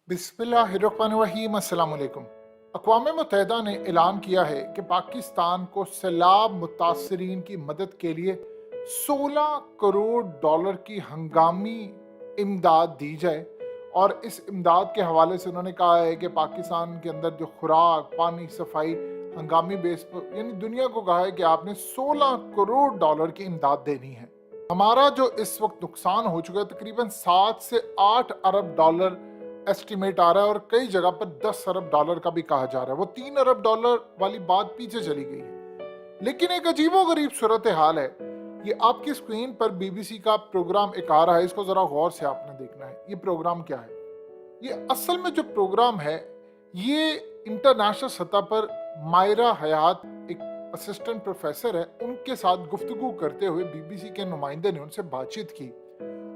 बिस्मिल्लाहिर्रहमानिर्रहीम। अस्सलाम वालेकुम। अक़वाम मुत्तहिदा ने ऐलान किया है कि पाकिस्तान को सैलाब मुतासरीन की मदद के लिए 16 करोड़ डॉलर की हंगामी इमदाद दी जाए। और इस इमदाद के हवाले से उन्होंने कहा है कि पाकिस्तान के अंदर जो खुराक, पानी, सफाई हंगामी बेस पर, यानी दुनिया को कहा है कि आपने 16 करोड़ डॉलर की इमदाद देनी है। हमारा जो इस वक्त नुकसान हो चुका है तकरीबन 7 से 8 अरब डॉलर एस्टिमेट आ रहा है, और कई जगह पर 10 अरब डॉलर का भी कहा जा रहा है। वो 3 अरब डॉलर वाली बात पीछे चली गई है। लेकिन एक अजीबोगरीब सूरत हाल है। ये आपकी स्क्रीन पर बीबीसी का प्रोग्राम एक आ रहा है, इसको जरा गौर से आपने देखना है। ये प्रोग्राम क्या है? ये असल में जो प्रोग्राम है, ये इंटरनेशनल सतह पर मायरा हयात, एक असिस्टेंट प्रोफेसर है, उनके साथ गुफ्तगू करते हुए बीबीसी के नुमाइंदे ने उनसे बातचीत की।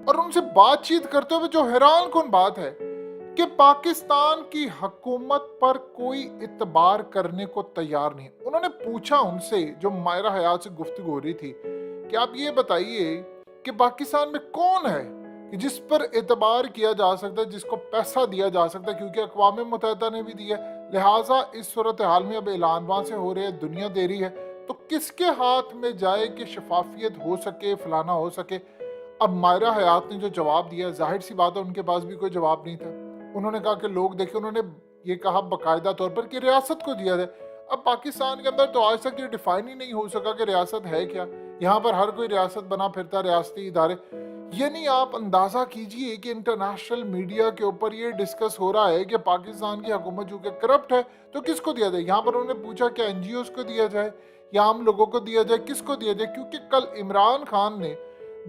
और उनसे बातचीत करते हुए जो हैरान कुन बात है कि पाकिस्तान की हुकूमत पर कोई इतबार करने को तैयार नहीं। उन्होंने पूछा उनसे, जो मायरा हयात से गुफ्तगू हो रही थी, कि आप ये बताइए कि पाकिस्तान में कौन है कि जिस पर एतबार किया जा सकता है, जिसको पैसा दिया जा सकता है, क्योंकि अक़वाम मुत्तहिदा ने भी दिया। लिहाजा इस सूरत हाल में अब ऐलान वहां से हो रहे हैं, दुनिया दे रही है, तो किसके हाथ में जाए कि शफाफियत हो सके, फलाना हो सके। अब मायरा हयात ने जो जवाब दिया, जाहिर सी बात है उनके पास भी कोई जवाब नहीं था। उन्होंने कहा कि लोग देखिए, उन्होंने ये कहा बाकायदा तौर पर कि रियासत को दिया जाए। अब पाकिस्तान के अंदर तो आज तक ये डिफाइन ही नहीं हो सका कि रियासत है क्या। यहाँ पर हर कोई रियासत बना फिरता, रियासती इदारे। यानी आप अंदाजा कीजिए कि इंटरनेशनल मीडिया के ऊपर ये डिस्कस हो रहा है कि पाकिस्तान की हुकूमत चूंकि करप्ट है तो किसको दिया जाए। यहाँ पर उन्होंने पूछा कि एनजीओ को दिया जाए या आम लोगों को दिया जाए, किसको दिया जाए। क्योंकि कल इमरान खान ने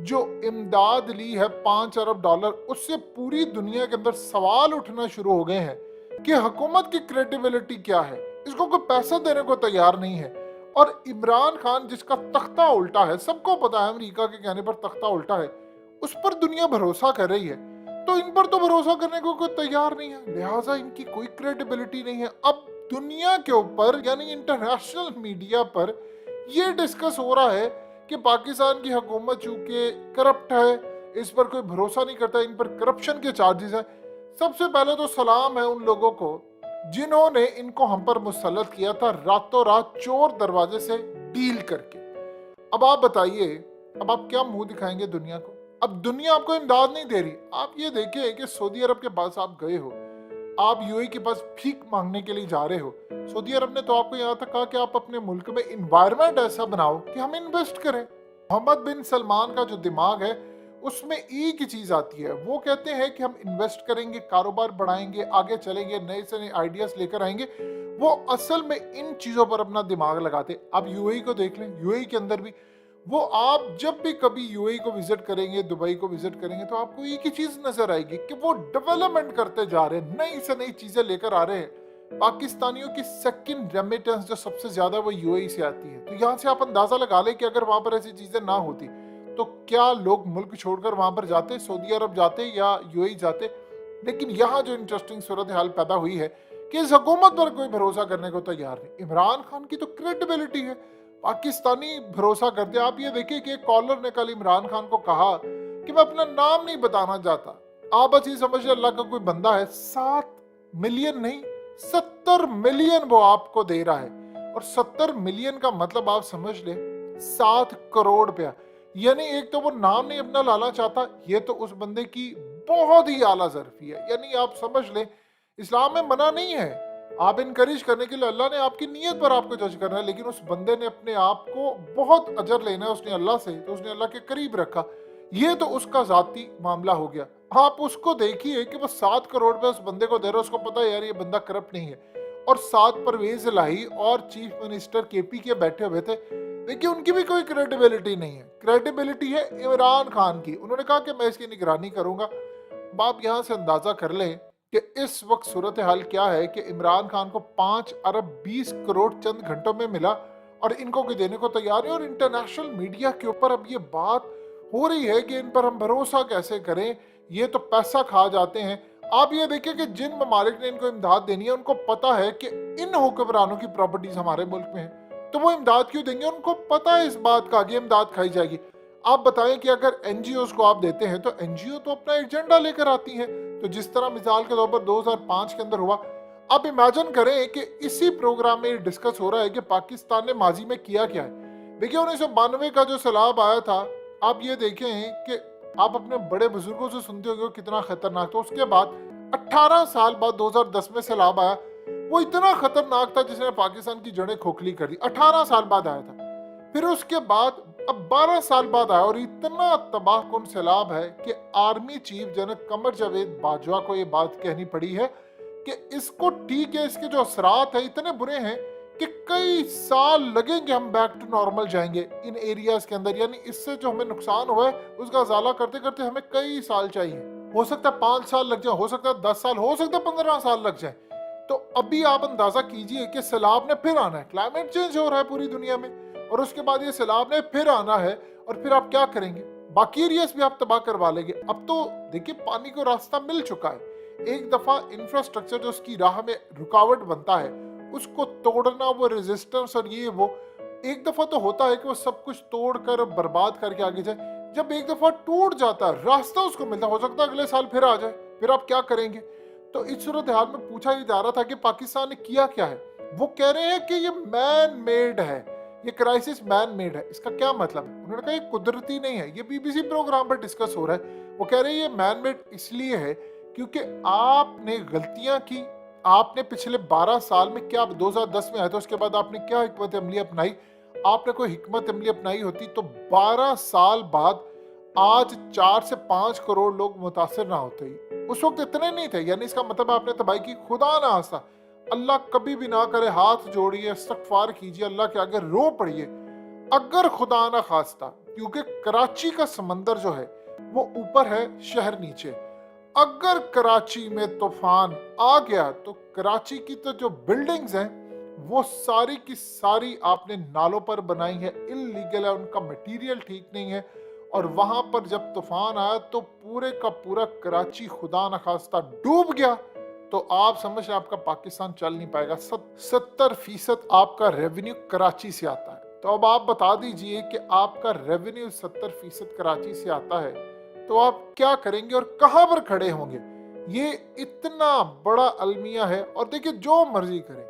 जो इमदाद ली है 5 अरब डॉलर, उससे पूरी दुनिया के अंदर सवाल उठना शुरू हो गए हैं कि हुकूमत की क्रेडिबिलिटी क्या है। इसको कोई पैसा देने को तैयार नहीं है। और इमरान खान जिसका तख्ता उल्टा है, सबको पता है अमेरिका के कहने पर तख्ता उल्टा है, उस पर दुनिया भरोसा कर रही है, तो इन पर तो भरोसा करने को कोई तैयार नहीं है। लिहाजा इनकी कोई क्रेडिबिलिटी नहीं है। अब दुनिया के ऊपर, यानी इंटरनेशनल मीडिया पर यह डिस्कस हो रहा है कि पाकिस्तान की हुकूमत चूंकि करप्ट है, इस पर कोई भरोसा नहीं करता, इन पर करप्शन के चार्जेस हैं। सबसे पहले तो सलाम है उन लोगों को जिन्होंने इनको हम पर मुसल्लत किया था, रातों रात चोर दरवाजे से डील करके। अब आप बताइए, अब आप क्या मुंह दिखाएंगे दुनिया को? अब दुनिया आपको इमदाद नहीं दे रही। आप ये देखिए कि सऊदी अरब के पास आप गए हो, आप यूएई के पास भीख मांगने के लिए जा रहे हो। सऊदी अरब ने तो आपको यहाँ तक कहा कि आप अपने मुल्क में इन्वायरमेंट ऐसा बनाओ कि हम इन्वेस्ट करें। मोहम्मद बिन सलमान का जो दिमाग है उसमें एक ही चीज आती है, वो कहते हैं कि हम इन्वेस्ट करेंगे, कारोबार बढ़ाएंगे, आगे चलेंगे, नए से नए आइडियाज लेकर आएंगे। वो असल में इन चीजों पर अपना दिमाग लगाते। आप यूएई को देख लें, यूएई के अंदर भी वो, आप जब भी कभी यूएई को विजिट करेंगे, दुबई को विजिट करेंगे, तो आपको एक ही चीज नजर आएगी कि वो डेवलपमेंट करते जा रहे हैं, नई से नई चीजें लेकर आ रहे हैं। पाकिस्तानियों की सेकंड रेमिटेंस जो सबसे ज्यादा वो यूएई से आती है। तो यहाँ से आप अंदाजा लगा लें कि अगर वहां पर ऐसी चीजें ना होती तो क्या लोग मुल्क छोड़कर वहां पर जाते, सऊदी अरब जाते या यूएई जाते। लेकिन यहाँ जो इंटरेस्टिंग सूरत हाल पैदा हुई है कि इस हुकूमत पर कोई भरोसा करने को तैयार नहीं। इमरान खान की तो क्रेडिबिलिटी है, पाकिस्तानी भरोसा करते। आप ये देखिए कि एक कॉलर ने कल इमरान खान को कहा कि मैं अपना नाम नहीं बताना चाहता। आप बस ये समझिए अल्लाह का कोई बंदा है, 7 मिलियन नहीं 70 मिलियन वो आपको दे रहा है। और 70 मिलियन का मतलब आप समझ ले 7 करोड़ रुपया। यानी एक तो वो नाम नहीं अपना लाना चाहता, ये तो उस बंदे की बहुत ही आला ज़र्फी है। यानी आप समझ ले, इस्लाम में मना नहीं है, आप इनकरेज करने के लिए, अल्लाह ने आपकी नीयत पर आपको जज करना है। लेकिन उस बंदे ने अपने आप को बहुत अजर लेना है उसने अल्लाह से, तो उसने अल्लाह के करीब रखा। ये तो उसका जाती मामला हो गया। आप उसको देखिए कि वो 7 करोड़ रुपए उस बंदे को दे रहा है, उसको पता है यार ये बंदा करप्ट नहीं है। और साथ परवेज इलाही और चीफ मिनिस्टर केपी के बैठे हुए थे। देखिए उनकी भी कोई क्रेडिबिलिटी नहीं है, क्रेडिबिलिटी है इमरान खान की। उन्होंने कहा कि मैं इसकी निगरानी करूंगा। आप यहाँ से अंदाजा कर लें कि इस वक्त सूरत हाल क्या है कि इमरान खान को 5 अरब 20 करोड़ चंद घंटों में मिला और इनको कोई देने को तैयार है। और इंटरनेशनल मीडिया के ऊपर अब ये बात हो रही है कि इन पर हम भरोसा कैसे करें, ये तो पैसा खा जाते हैं। आप ये देखिए कि जिन ममालिक ने इनको इमदाद देनी है उनको पता है कि इन हुक्मरानों की प्रॉपर्टीज हमारे मुल्क में है, तो वो इमदाद क्यों देंगे? उनको पता है इस बात का कि इमदाद खाई जाएगी। आप बताएं कि अगर एनजीओ को आप देते हैं तो एनजीओ तो अपना एजेंडा लेकर आती हैं, तो जिस तरह मिसाल के तौर पर 2005 के अंदर हुआ, आप इमेजिन करें कि इसी प्रोग्राम में डिस्कस हो रहा है कि पाकिस्तान ने माजी में किया क्या है। देखिए 1992 का जो सैलाब आया था, आप ये देखें कि आप अपने बड़े बुजुर्गों से सुनते होंगे कितना खतरनाक था। उसके बाद 18 साल बाद 2010 में सैलाब आया, वो इतना खतरनाक था जिसने पाकिस्तान की जड़ें खोखली कर दी। 18 साल बाद आया था। फिर उसके बाद अब 12 साल बाद आया और इतना तबाहकुन सैलाब है कि army chief general Qamar Javed Bajwa को ये बात कहनी पड़ी है कि इसको ठीक है, इसके जो असरात है इतने बुरे हैं कि कई साल लगेंगे हम बैक टू नॉर्मल जाएंगे इन एरियाज के अंदर। यानी इससे जो हमें नुकसान हुआ है उसका अजाला करते करते हमें कई साल चाहिए। हो सकता है 5 साल लग जाए, हो सकता है 10 साल, हो सकता है 15 साल लग जाए। तो अभी आप अंदाजा कीजिए कि सैलाब ने फिर आना है। क्लाइमेट चेंज हो रहा है पूरी दुनिया में और उसके बाद ये सैलाब ने फिर आना है और फिर आप क्या करेंगे? बाकी एरियाज भी आप तबाह करवा लेंगे। अब तो देखिए पानी को रास्ता मिल चुका है। एक दफा इंफ्रास्ट्रक्चर जो उसकी राह में रुकावट बनता है उसको तोड़ना, वो रेजिस्टेंस और ये वो एक दफा तो होता है कि वो सब कुछ तोड़ कर बर्बाद करके आगे जाए। जब एक दफा टूट जाता है रास्ता उसको मिलता, हो सकता है अगले साल फिर आ जाए, फिर आप क्या करेंगे? तो इस सूरत हाल में पूछा ही जा रहा था कि पाकिस्तान ने किया क्या है। वो कह रहे हैं कि ये मैन मेड है, ये क्राइसिस मैन मेड है। इसका क्या मतलब है? उन्होंने कहा ये कुदरती नहीं है। ये बीबीसी प्रोग्राम पर डिस्कस हो रहा है। वो कह रहे हैं ये मैन मेड इसलिए है क्योंकि आपने गलतियां की। आपने पिछले 12 साल में क्या, 2010 में आया था, उसके बाद आपने क्या हिकमत अमली अपनाई? आपने कोई हिकमत अमली अपनाई होती तो 12 साल बाद आज 4 से 5 करोड़ लोग मुतासर ना होते ही। उस वक्त इतने नहीं थे। यानी इसका मतलब आपने तबाही की। खुदा ना आसा, अल्लाह कभी भी ना करे, हाथ जोड़िए, इस्तगफार कीजिए, अल्लाह के आगे रो पड़िए। अगर खुदा ना खास्ता, क्योंकि कराची का समंदर जो है वो ऊपर है, शहर नीचे, अगर कराची में तूफान आ गया तो कराची की तो जो बिल्डिंग्स हैं वो सारी की सारी आपने नालों पर बनाई है, इल्लीगल है, उनका मटेरियल ठीक नहीं है। और वहां पर जब तूफान आया तो पूरे का पूरा कराची खुदा न खास्ता डूब गया। तो आप समझ रहे आपका पाकिस्तान चल नहीं पाएगा। 70% आपका रेवेन्यू कराची से आता है। तो अब आप बता दीजिए कि आपका रेवेन्यू 70% कराची से आता है तो आप क्या करेंगे और कहां पर खड़े होंगे? ये इतना बड़ा अलमिया है। और देखिए जो मर्जी करे,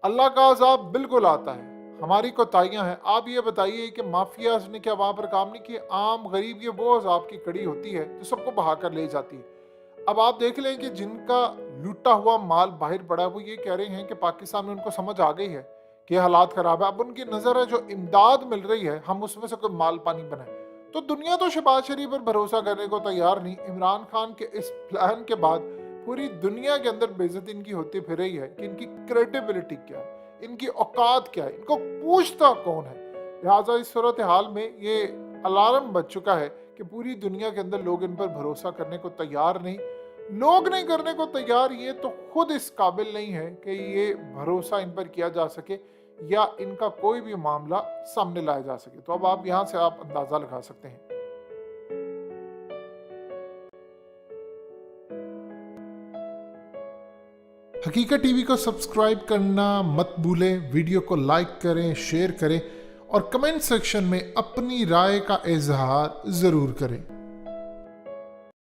अल्लाह का अज़ाब बिल्कुल आता है, हमारी कोताहियां हैं। आप ये बताइए कि माफियाज ने क्या वहां पर काम नहीं किया? आम गरीब ये वो अज़ाब की कड़ी होती है जो सबको बहा कर ले जाती है। अब आप देख लें कि जिनका लूटा हुआ माल बाहर पड़ा है वो ये कह रहे हैं कि पाकिस्तान में उनको समझ आ गई है कि हालात खराब है। अब उनकी नजर है जो इमदाद मिल रही है हम उसमें से कोई माल पानी बनाए। तो दुनिया तो शहबाज शरीफ पर भरोसा करने को तैयार नहीं। इमरान खान के इस प्लान के बाद पूरी दुनिया के अंदर बेइज्जती इनकी होती फिर रही है कि इनकी क्रेडिबिलिटी क्या है, इनकी औकात क्या है, इनको पूछता कौन है। लिहाजा इस सूरत हाल में ये अलार्म बज चुका है कि पूरी दुनिया के अंदर लोग इन पर भरोसा करने को तैयार नहीं। लोग नहीं करने को तैयार, ये तो खुद इस काबिल नहीं है कि ये भरोसा इन पर किया जा सके या इनका कोई भी मामला सामने लाया जा सके। तो अब आप यहां से आप अंदाजा लगा सकते हैं। हकीकत टीवी को सब्सक्राइब करना मत भूलें, वीडियो को लाइक करें, शेयर करें और कमेंट सेक्शन में अपनी राय का इजहार जरूर करें।